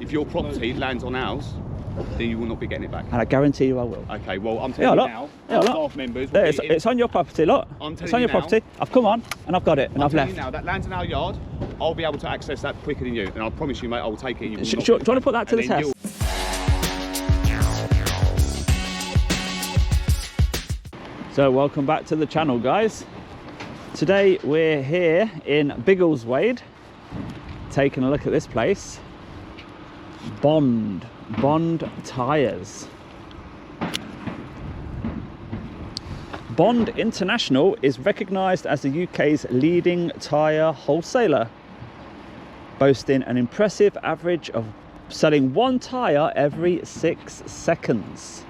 if your property lands on ours, then you will not be getting it back. And I guarantee you I will. Okay, well, I'm telling you now, staff members... It's on your property, look. It's on your property. I've come on, and I've got it, and I've left. Now, that lands in our yard, I'll be able to access that quicker than you. And I promise you, mate, I will take it. Do you want to put that to the test? So, welcome back to the channel, guys. Today, we're here in Biggleswade, taking a look at this place. Bond tyres. Bond International is recognised as the UK's leading tyre wholesaler, boasting an impressive average of selling one tyre every 6 seconds.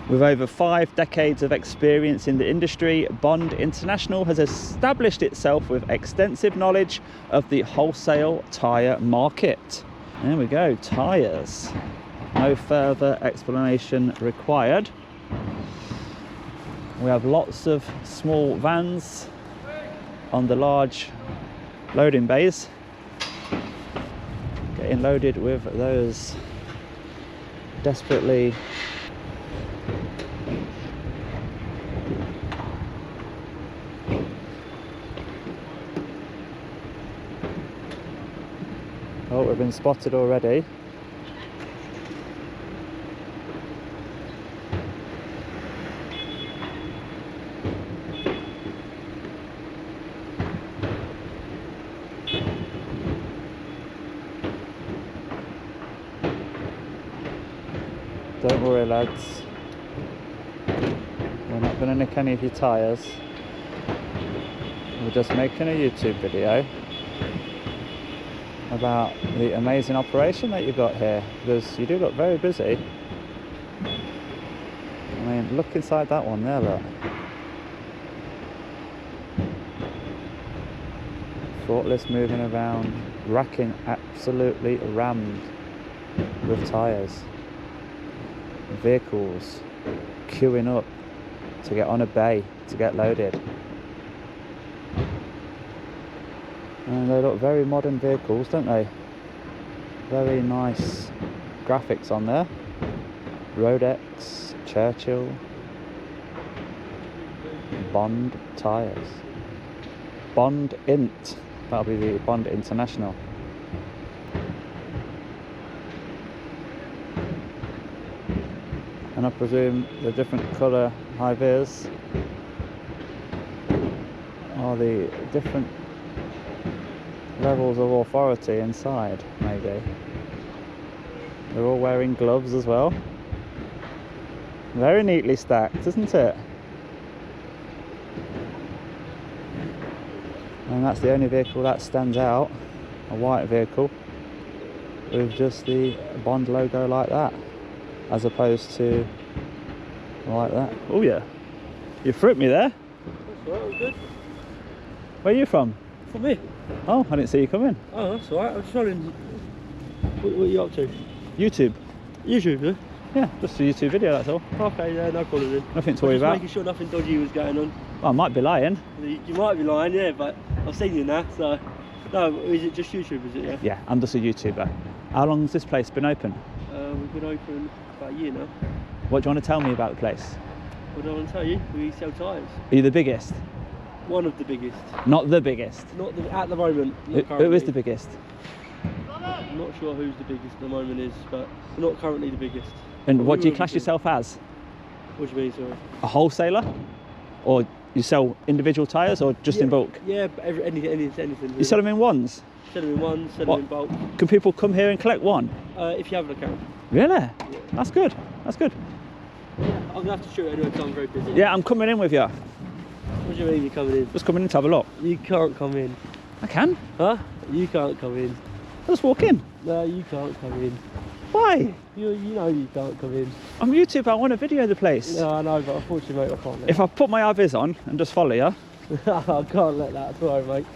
With over 5 decades of experience in the industry, Bond International has established itself with extensive knowledge of the wholesale tyre market. There we go, tyres. No further explanation required. We have lots of small vans on the large loading bays, getting loaded with those desperately oh, we've been spotted already. Don't worry, lads. We're not going to nick any of your tyres. We're just making a YouTube video about the amazing operation that you've got here, because you do look very busy. I mean, look inside that one there, look. Forklifts moving around, racking absolutely rammed with tyres. Vehicles queuing up to get on a bay to get loaded. And they look very modern vehicles, don't they? Very nice graphics on there. Rodex, Churchill, Bond tyres. Bond Int, that'll be the Bond International. And I presume the different colour high-vis are the different levels of authority inside, maybe. They're all wearing gloves as well. Very neatly stacked, isn't it? And that's the only vehicle that stands out, a white vehicle with just the Bond logo like that, as opposed to like that. Oh yeah, you threw me there. That's alright, I'm good. Where are you from? From me. Oh, I didn't see you come in. Oh, that's alright. I was just wondering, what are you up to? YouTube. YouTube, yeah? Yeah, just a YouTube video, that's all. Okay, yeah, no problem then. Nothing to worry about. Making sure nothing dodgy was going on. Well, I might be lying. You might be lying, yeah, but I've seen you now, so... No, is it just YouTube, is it, yeah? Yeah, I'm just a YouTuber. How long has this place been open? We've been open about a year now. What do you want to tell me about the place? What do I want to tell you? We sell tyres. Are you the biggest? One of the biggest. Not the biggest? Not the, at the moment. Who is the biggest? I'm not sure who's the biggest at the moment is, but we're not currently the biggest. And what do you class yourself as? What do you mean, sorry? A wholesaler? Or you sell individual tyres or just in bulk? Yeah, anything. Really. You sell them in ones? Sell them in ones, sell them in bulk. Can people come here and collect one? If you have an account. Really? Yeah. That's good. That's good. Yeah, I'm going to have to shoot anyway because I'm very busy. Yeah, I'm coming in with you. What do you mean you're coming in? Just coming in to have a look. You can't come in. I can. Huh? You can't come in. I'll just walk in. No, you can't come in. Why? You know you can't come in. I'm YouTube, I want to video the place. No, I know, but unfortunately, mate, I can't let If I put my high-vis on and just follow you... I can't let that. Sorry, mate.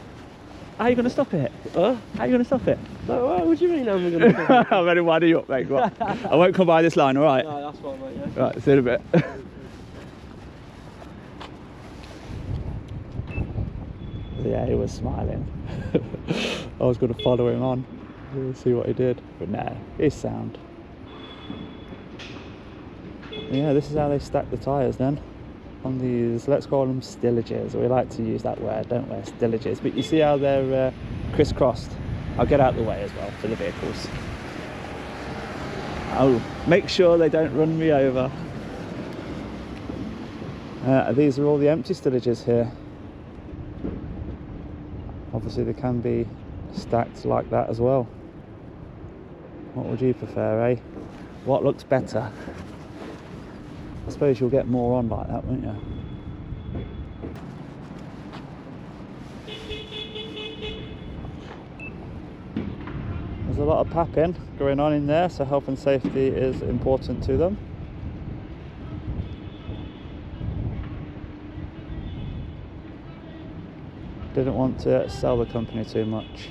How are you going to stop it? Huh? How are you going to stop it? No, what do you mean I'm going to stop it? I'm ready to wind you up, mate. Right. I won't come by this line, all right? No, that's fine, mate, yeah. Right, see you in a bit. Yeah, he was smiling. I was going to follow him on. Let's see what he did. But no, he's sound. Yeah, this is how they stack the tyres then. On these, let's call them stillages. We like to use that word, don't we? Stillages. But you see how they're crisscrossed? I'll get out of the way as well for the vehicles. I'll make sure they don't run me over. These are all the empty stillages here. Obviously they can be stacked like that as well. What would you prefer, eh? What looks better? I suppose you'll get more on like that, won't you? There's a lot of papping going on in there, so health and safety is important to them. Didn't want to sell the company too much.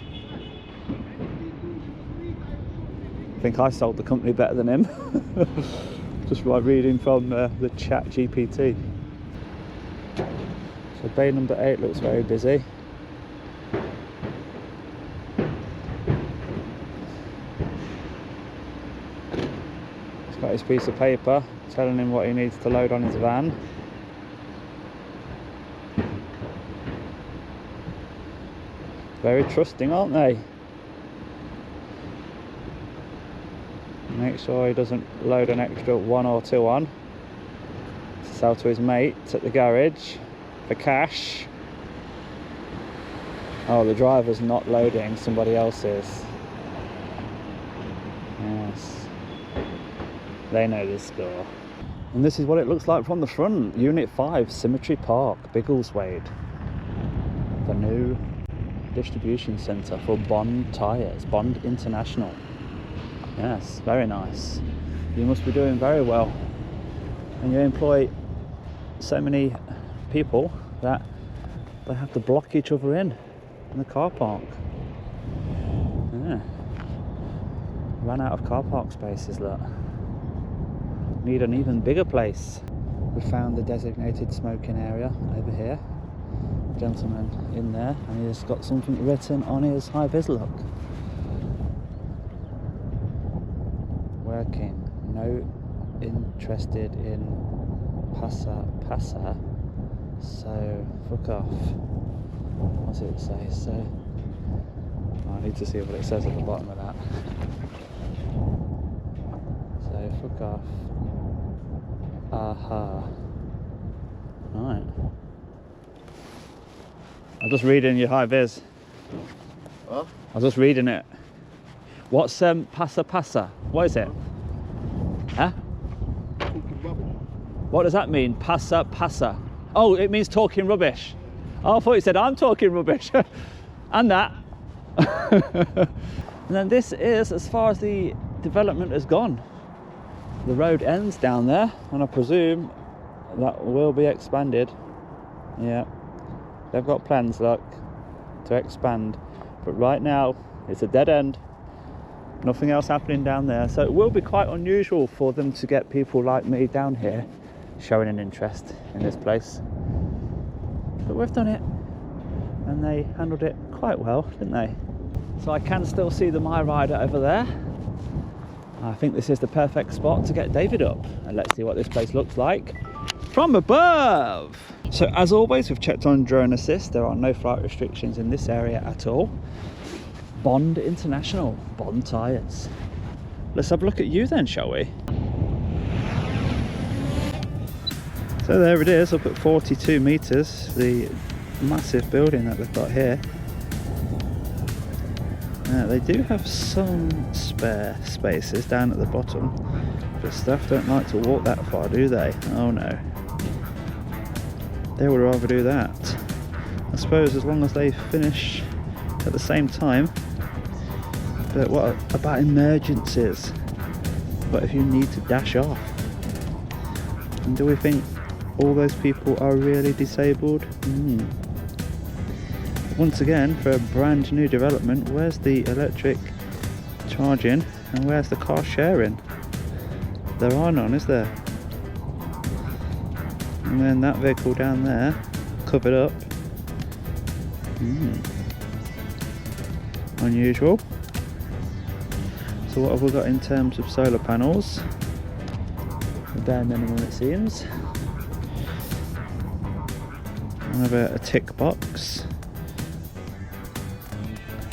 I think I sold the company better than him. Just by reading from the chat GPT. So bay number 8 looks very busy. He's got his piece of paper telling him what he needs to load on his van. Very trusting, aren't they? Make sure he doesn't load an extra 1 or 2 on to sell to his mate at the garage for cash. Oh, the driver's not loading, somebody else is. Yes, they know the score. And this is what it looks like from the front. Unit 5, Symmetry Park, Biggleswade. The new distribution centre for Bond tyres, Bond International. Yes, very nice. You must be doing very well. And you employ so many people that they have to block each other in the car park. Yeah. Ran out of car park spaces, look. Need an even bigger place. We found the designated smoking area over here. Gentleman in there, and he's got something written on his high vis look. Working, no interested in passa, so fuck off. What's it say? So I need to see what it says at the bottom of that. So fuck off. Aha. Right. I'm just reading your high vis. What? I was just reading it. What's passa? What is it? Huh? What does that mean? Passa. Oh, it means talking rubbish. Oh, I thought you said I'm talking rubbish. And that. And then this is as far as the development has gone. The road ends down there, and I presume that will be expanded. Yeah. They've got plans, look, to expand. But right now, it's a dead end. Nothing else happening down there, so it will be quite unusual for them to get people like me down here showing an interest in this place. But we've done it, and they handled it quite well, didn't they? So I can still see the MiRiDER over there. I think this is the perfect spot to get David up, and let's see what this place looks like from above. So as always, we've checked on drone assist. There are no flight restrictions in this area at all. Bond International, Bond tyres. Let's have a look at you then, shall we? So there it is, up at 42 metres, the massive building that they've got here. They do have some spare spaces down at the bottom, but staff don't like to walk that far, do they? Oh no. They would rather do that. I suppose as long as they finish at the same time. But what about emergencies? What if you need to dash off? And do we think all those people are really disabled? Once again, for a brand new development, where's the electric charging and where's the car sharing? There are none, is there? And then that vehicle down there, covered up. Unusual. So what have we got in terms of solar panels? The bare minimum it seems. I have a tick box.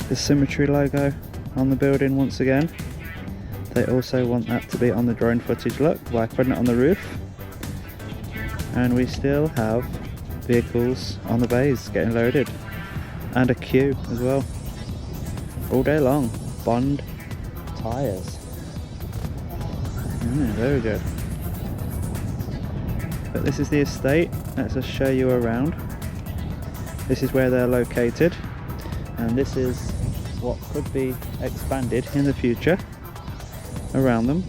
The Symmetry logo on the building once again. They also want that to be on the drone footage, look, by putting it on the roof. And we still have vehicles on the bays getting loaded. And a queue as well. All day long. Bond tyres. Very good. But this is the estate. Let's just show you around. This is where they're located. And this is what could be expanded in the future around them.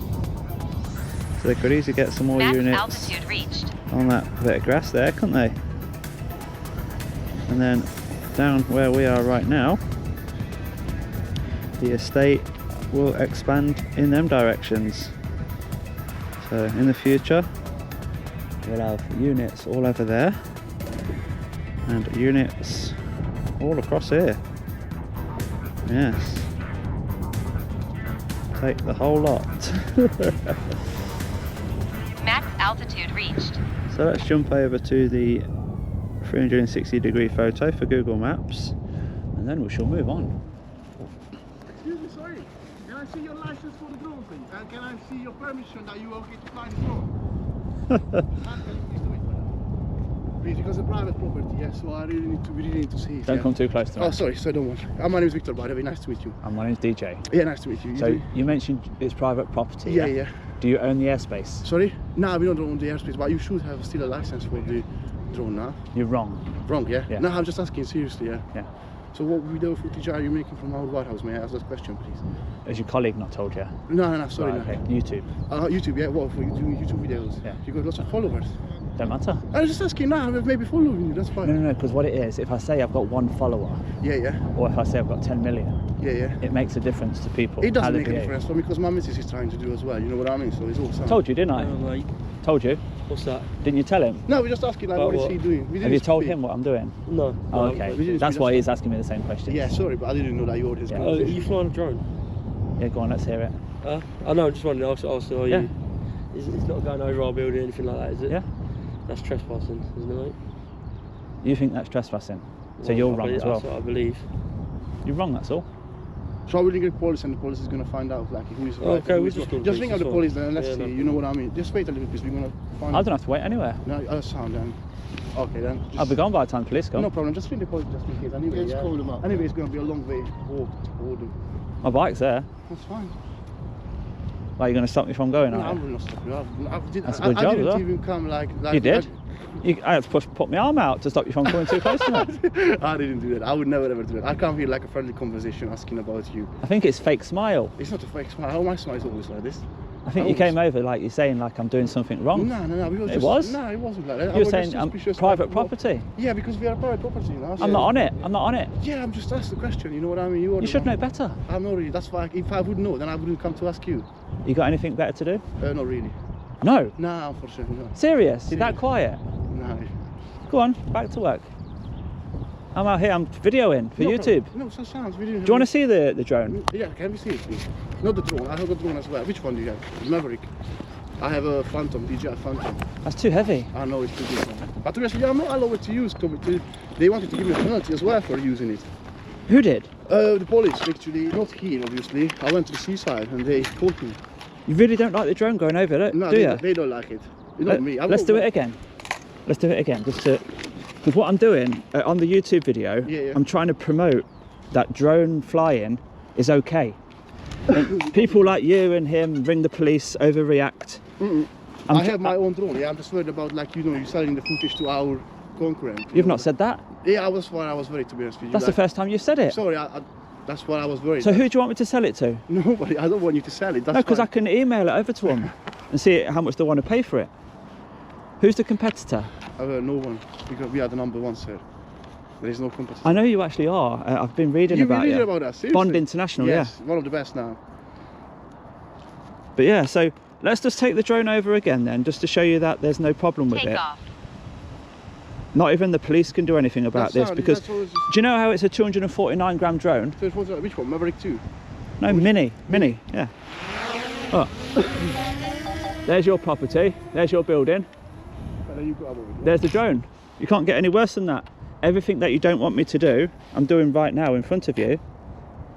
So they could easily get some more units altitude reached on that bit of grass there, couldn't they? And then down where we are right now, the estate will expand in them directions. So in the future we'll have units all over there and units all across here. Yes, take the whole lot. max altitude reached. So let's jump over to the 360-degree photo for Google Maps, and then we shall move on. Excuse me, sorry. Can I see your license for the drone, please? And can I see your permission that you are okay to fly the drone? Can you please do it for that? Please, because it's a private property, yes, so I really need to see it. Don't come too close to me. Oh, sorry, don't want. My name is Victor, by the way. Nice to meet you. And my name's DJ. Yeah, nice to meet you. So you mentioned it's private property. Yeah, yeah. Do you own the airspace? Sorry? No, we don't own the airspace, but you should have still a license for the drone now. You're wrong. Wrong, yeah? Yeah. No, I'm just asking seriously, yeah. Yeah. So what video footage are you making from our warehouse? May I ask that question, please? Has your colleague not told you? No, sorry, Right, no. okay. YouTube. YouTube, yeah. What, for you doing YouTube videos? Yeah. You got lots of followers. Don't matter. I was just asking now, maybe following you, that's fine. No, because what it is, if I say I've got 1 follower, Yeah. or if I say I've got 10 million, Yeah. it makes a difference to people. It how doesn't they make a behave. difference for me because my missus is trying to do as well, you know what I mean? So it's all sound. Told you, didn't I? Oh, mate. Told you. What's that? Didn't you tell him? No, we're just asking like, But what is what? he doing? Have you told him what I'm doing? No. Oh, no, okay. we didn't That's speak, why that's he's asking me the same question. Yeah, sorry, but I didn't know that you ordered his Yeah. Oh, are you flying a drone? Yeah, go on, let's hear it. I know, I'm just wondering. Also, Yeah. it's not going over our building or anything like that, is it? Yeah. That's trespassing, isn't it, mate? You think that's trespassing? So Well, you're I wrong believe- as well. That's what I believe. You're wrong, that's all. So I will ring the police and the police is going to find out like who is right. Okay, who we'll is just wrong. call Just the ring out the police, police then and let's yeah, see, no you know what I mean? Just wait a little bit, we're going to find I don't have to wait anywhere. No, I'll sound then. Okay then. I'll be gone by the time the police come. No problem, just ring the police just in case anyway. Just call them up. Anyway, it's going to be a long way walk toward them. My bike's there. That's fine. Why are you going to stop me from going? No, Are I you? will not stop you. That's a good job, I didn't though. even come like You did. I had to put my arm out to stop you from coming too close to me. I didn't do that. I would never ever do that. I come here like a friendly conversation asking about you. I think it's fake smile. It's not a fake smile. How my smile is always like this. I think you came over like you're saying like I'm doing something wrong. No. We were It just, was? No, it wasn't like that. You were saying I'm private property. Yeah, because we are private property, you know. I'm not on it. I'm not on it. Yeah, I'm just asking the question. You know what I mean? You should know better. I'm not really. That's why. If I would know, then I wouldn't come to ask you. You got anything better to do? Not really. No. No, unfortunately, no. Serious? You're that quiet? No. Go on, back to work. I'm out here. I'm videoing for No YouTube. problem. No, so sounds. We didn't Do you want to see the drone? Yeah, can we see it, please? Not the drone. I have a drone as well. Which one do you have? Maverick. I have a Phantom, DJI Phantom. That's too heavy. I know it's too big. But seriously, I'm not allowed to use. They wanted to give me a penalty as well for using it. Who did? The police, actually, not here, obviously. I went to the seaside and they caught me. You really don't like the drone going over, No, do you? they don't like it. Not me. Let's do it again. Let's do it again. Just to, because what I'm doing on the YouTube video, Yeah. I'm trying to promote that drone flying is okay. And people like you and him ring the police, overreact. I have my own drone. Yeah, I'm just worried about you're selling the footage to our concurrent. You've not said that. Yeah, I was worried, to be honest with you. That's the first time you've said it. Sorry, that's what I was worried. So who do you want me to sell it to? Nobody. I don't want you to sell it. That's No, because I fine. can email it over to them and see how much they want to pay for it. Who's the competitor? No one, because we are the number one, sir. There is no competition. I know you actually are. I've been reading You've been about reading you. about us, seriously? Bond International, yes, yeah. one of the best now. But yeah, so let's just take the drone over again then, just to show you that there's no problem with Take it. off. Not even the police can do anything about That's this fine, because that's always do you know how it's a 249 gram drone? So which one? Maverick 2? No, mini, yeah. Oh. There's your property, there's your building, And then you got there's the drone. You can't get any worse than that. Everything that you don't want me to do, I'm doing right now in front of you.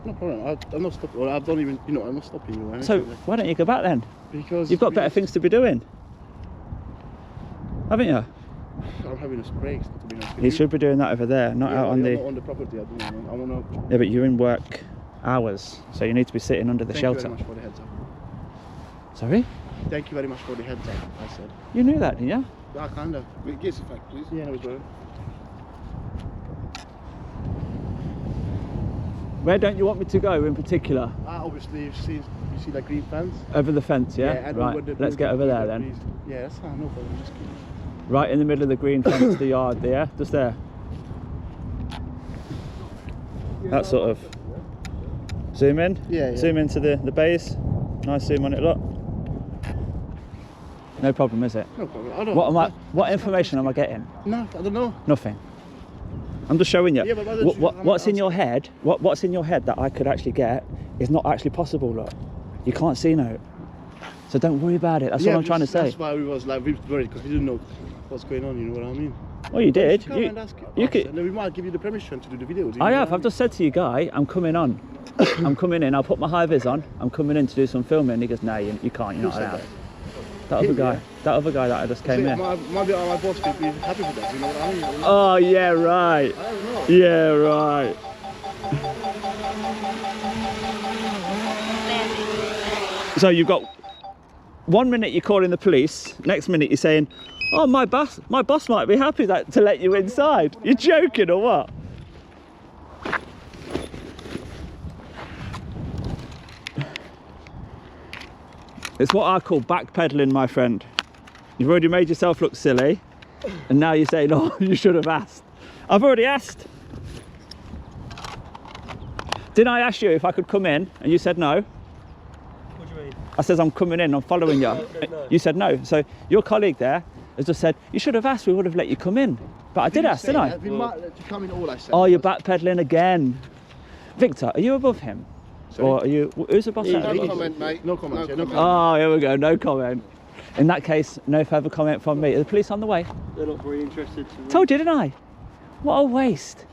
No problem. I'm not stopping. I don't even, you know, I'm not stopping you. Right? So why don't you go back then? Because You've got better things to be doing, haven't you? I'm having a break. To be honest with You should be doing that over there, not out on I'm the... not on the property at the moment. I want to. Yeah, but you're in work hours, so you need to be sitting under the Thank shelter. you very much for the heads up. Sorry? Thank you very much for the heads up. I said. You knew that, didn't you? Yeah, kind of. Give us a fact, please. Yeah, no, it's good. Where don't you want me to go in particular? Obviously, you see that green fence. Over the fence, yeah? and Right, over the let's get over there then. Yeah, that's fine. No problem. Just keep. Right in the middle of the green fence, the yard there, just there. That sort of. Zoom in. Yeah. Zoom into the base. Nice zoom on it, look. No problem, is it? No problem. I don't. What information am I getting? No, I don't know. Nothing. I'm just showing you. Yeah, but why don't you- What's in your head? What's in your head that I could actually get is not actually possible. Look, you can't see now. So don't worry about it. That's what I'm trying to say. That's why we was like we worried because we didn't know what's going on. You know what I mean? Well, you did. Come and ask You us, could. and then we might give you the permission to do the video. I have. I've just said to you, Guy, I'm coming on. I'm coming in. I'll put my high vis on. I'm coming in to do some filming. He goes, no, you can't. You're not said allowed. that? That other Him, guy. yeah. That other guy that I just came in. My boss will be happy with that. You know what I mean? Oh yeah, right. I don't know. Yeah, right. So you've got 1 minute you're calling the police, next minute you're saying, oh, my boss might be happy to let you inside. You're joking or what? It's what I call backpedaling, my friend. You've already made yourself look silly, and now you're saying, oh, you should have asked. I've already asked. Didn't I ask you if I could come in, and you said no? What do you mean? I says, I'm coming in, I'm following you. No. You said no. So your colleague there has just said, you should have asked, we would have let you come in. But I did ask, didn't I? We might let you come in. All I said. Oh, you're backpedaling again. Victor, are you above him? Sorry? Or are you, who's the boss? Yeah, out no of comment, mate. No comment. No No comment. comment. Oh, here we go, no comment. In that case, no further comment from me. Are the police on the way? They're not very interested. Told you, didn't I? What a waste.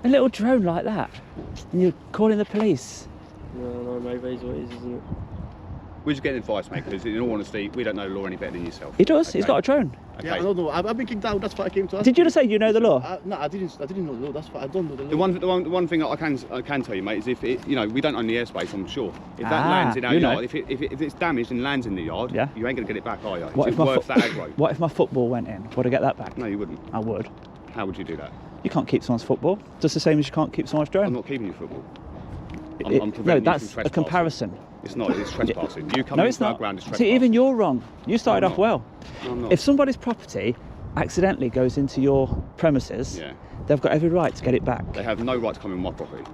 A little drone like that. And you're calling the police. No, maybe it's what it is, isn't it? We're just getting advice, mate, because in all honesty, we don't know the law any better than yourself. He does, he's Okay? got a drone. Okay. Yeah, I don't know. I've been kicked out. That's why I came to ask. Did you just say you know the law? No, I didn't know the law. That's why I don't know the law. The one thing that I can tell you, mate, is if it, you know, we don't own the airspace, I'm sure. If that Ah, lands in our you know. yard, if it's damaged and lands in the yard, Yeah. you ain't gonna get it back, are you? What It's if, my worth that aggro. what if my football went in? Would I get that back? No, you wouldn't. I would. How would you do that? You can't keep someone's football, just the same as you can't keep someone's drone. I'm not keeping your football. I'm No, preventing you from that's a trespassing. comparison. It's not. It's trespassing. You come No, into it's our not. ground is trespassing. See, even you're wrong. You started I'm off not. well. No, I'm not. If somebody's property accidentally goes into your premises, Yeah. they've got every right to get it back. They have no right to come in my property.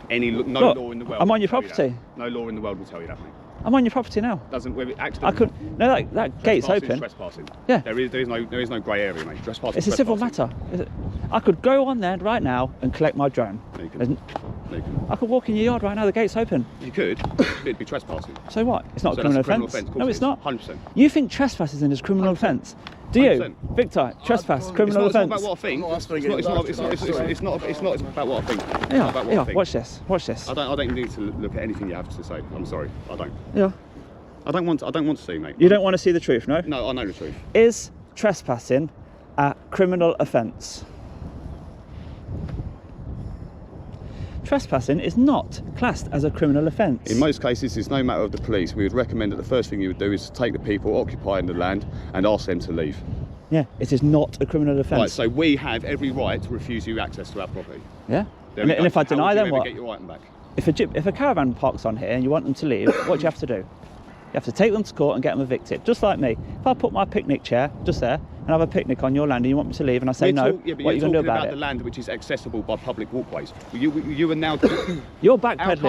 No Look, law in the world. I'm on will your tell you property. that. No law in the world will tell you that, mate. I'm on your property now. Doesn't whether I accident. could. No, that gate's Trespassing is open. Trespassing. Yeah. There is no grey area, mate. Trespassing. It's is a civil trespassing. matter. Is it? I could go on there right now and collect my drone. No, you couldn't. There's No, you couldn't. I could walk in your yard right now. The gate's open. You could, but it'd be trespassing. So what? It's not So a criminal that's a criminal offence. offence, of No, course it's it is. not. 100%. You think trespassing is a criminal offence? Do you, 100%. Victor? Trespass, criminal It's not offence. about what I think. I'm not answering It's not about what I think. It's Yeah, not about what yeah. I think. Watch this. Watch this. I don't need to look at anything you have to say. I'm sorry. I don't. Yeah. I don't want to see, mate. You don't want to see the truth, no? No, I know the truth. Is trespassing a criminal offence? Trespassing is not classed as a criminal offence. In most cases, it's no matter of the police. We would recommend that the first thing you would do is to take the people occupying the land and ask them to leave. Yeah, it is not a criminal offence. Right, so we have every right to refuse you access to our property. Yeah. There And, we go. and if I How deny would you them, ever what? get your item back? If a caravan parks on here and you want them to leave, what do you have to do? You have to take them to court and get them evicted, just like me. If I put my picnic chair just there and have a picnic on your land and you want me to leave and I say no, Yeah, what but are you you're going to do talking about about it? the land which is accessible by public walkways. You are now You're our backpedaling.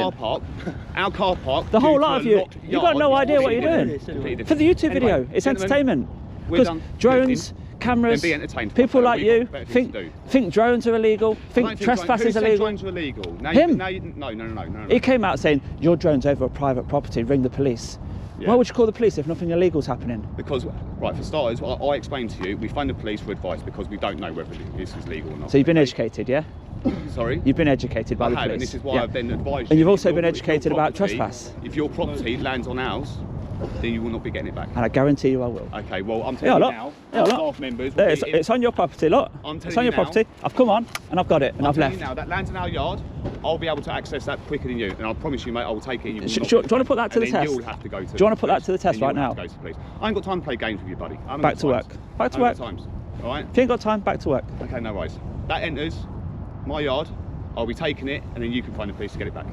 car park. The whole due to lot a of you, locked you've got yard no is idea what you're completely doing. different. For the YouTube Anyway, video, it's gentlemen, entertainment. we're Because done. drones cameras. Then be entertained. People like We've got you better things to do. think drones are illegal. Think trespassing is illegal. Drones are illegal? Now Him. No. He came out saying your drone's over a private property. Ring the police. Yeah. Why would you call the police if nothing illegal's happening? Because, right, for starters, I explained to you, we phone the police for advice because we don't know whether this is legal or not. So you've been educated, yeah? Sorry? You've been educated by the I have, police. and this is why I've then advised you. And you've also if been your- if your educated about property- trespass. If your property lands on ours, then you will not be getting it back. And I guarantee you I will. Okay, well, I'm telling you now, our staff members... There, it's on your property, look. I'm It's telling on you your now- property. I've come on and I've got it and I've left. Now, that lands in our yard, I'll be able to access that quicker than you. And I promise you, mate, I will take it and you will Do not you get it want to back. put that to the And then test? you'll have to go to Do you want to put that police. to the test Then right you'll have now? to go to police. I ain't got time to play games with you, buddy. I haven't Back got to times. work. Back to I work. haven't got times. All right? If you ain't got time, back to work. Okay, no worries. That enters my yard. I'll be taking it, and then you can find the police to get it back.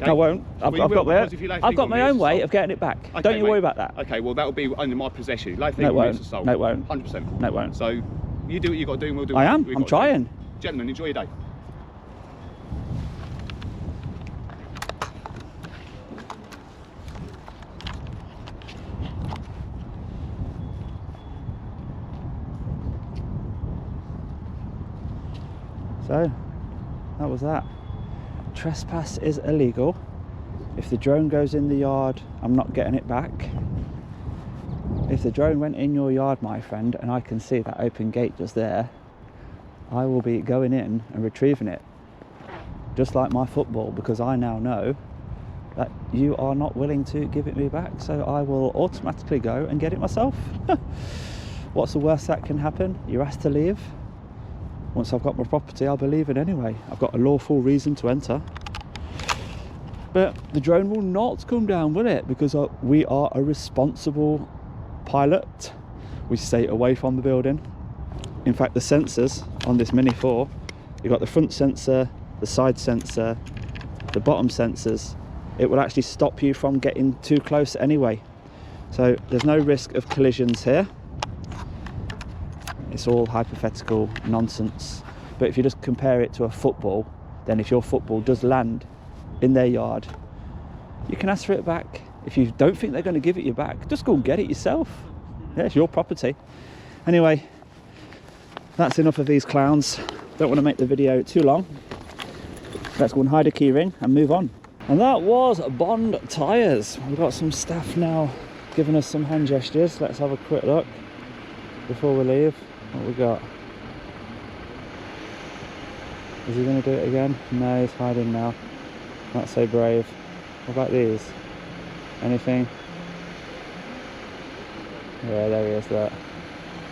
Okay? I won't. I've Well, you will, because if you lay got things on my me, own it's way assault. of getting it back. Okay, Don't you mate. worry about that. Okay, well, that will be under my possession. Lay No, things it on me, won't. it's assault. No, it won't. 100%. No, it won't. So, you do what you got to do, and we'll do I what am. we've I'm got to do. trying. Gentlemen, enjoy your day. So, that was that. Trespass is illegal. If the drone goes in the yard, I'm not getting it back. If the drone went in your yard, my friend, and I can see that open gate just there, I will be going in and retrieving it. Just like my football, because I now know that you are not willing to give it me back, so I will automatically go and get it myself. What's the worst that can happen? You're asked to leave. Once I've got my property, I'll be leaving anyway. I've got a lawful reason to enter. But the drone will not come down, will it? Because we are a responsible pilot. We stay away from the building. In fact, the sensors on this Mini 4, you've got the front sensor, the side sensor, the bottom sensors. It will actually stop you from getting too close anyway. So there's no risk of collisions here. It's all hypothetical nonsense. But if you just compare it to a football, then if your football does land in their yard, you can ask for it back. If you don't think they're going to give it you back, just go and get it yourself. Yeah, it's your property. Anyway, that's enough of these clowns. Don't want to make the video too long. Let's go and hide a keyring and move on. And that was Bond Tyres. We've got some staff now giving us some hand gestures. Let's have a quick look before we leave. What we got? Is he going to do it again? No, he's hiding now. Not so brave. What about these? Anything? Yeah, there he is, look.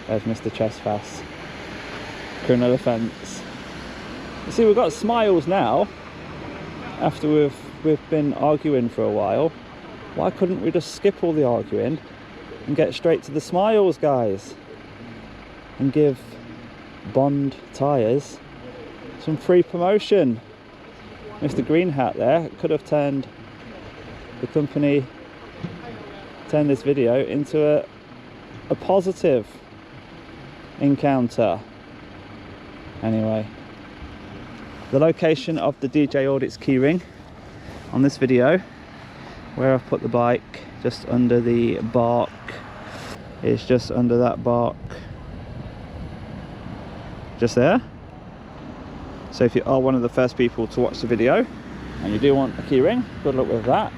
There's Mr. Trespass. Criminal offence. You see, we've got smiles now. After we've been arguing for a while. Why couldn't we just skip all the arguing and get straight to the smiles, guys? And give Bond Tyres some free promotion. Mr. Green Hat there could have turned the company, turned this video into a positive encounter. Anyway, the location of the djaudits keyring on this video, where I've put the bike just under the bark, is just under that bark, just there. So if you are one of the first people to watch the video and you do want a keyring, good luck with that.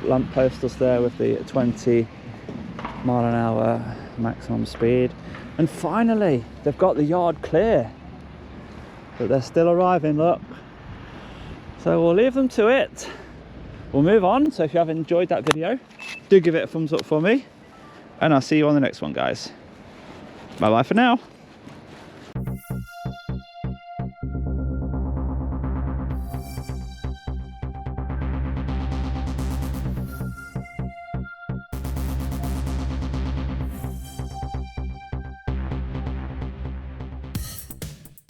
Lamp post us there with the 20-mile-an-hour maximum speed. And finally, they've got the yard clear, but they're still arriving, look. So we'll leave them to it. We'll move on. So if you have enjoyed that video, do give it a thumbs up for me, and I'll see you on the next one, guys. Bye bye for now.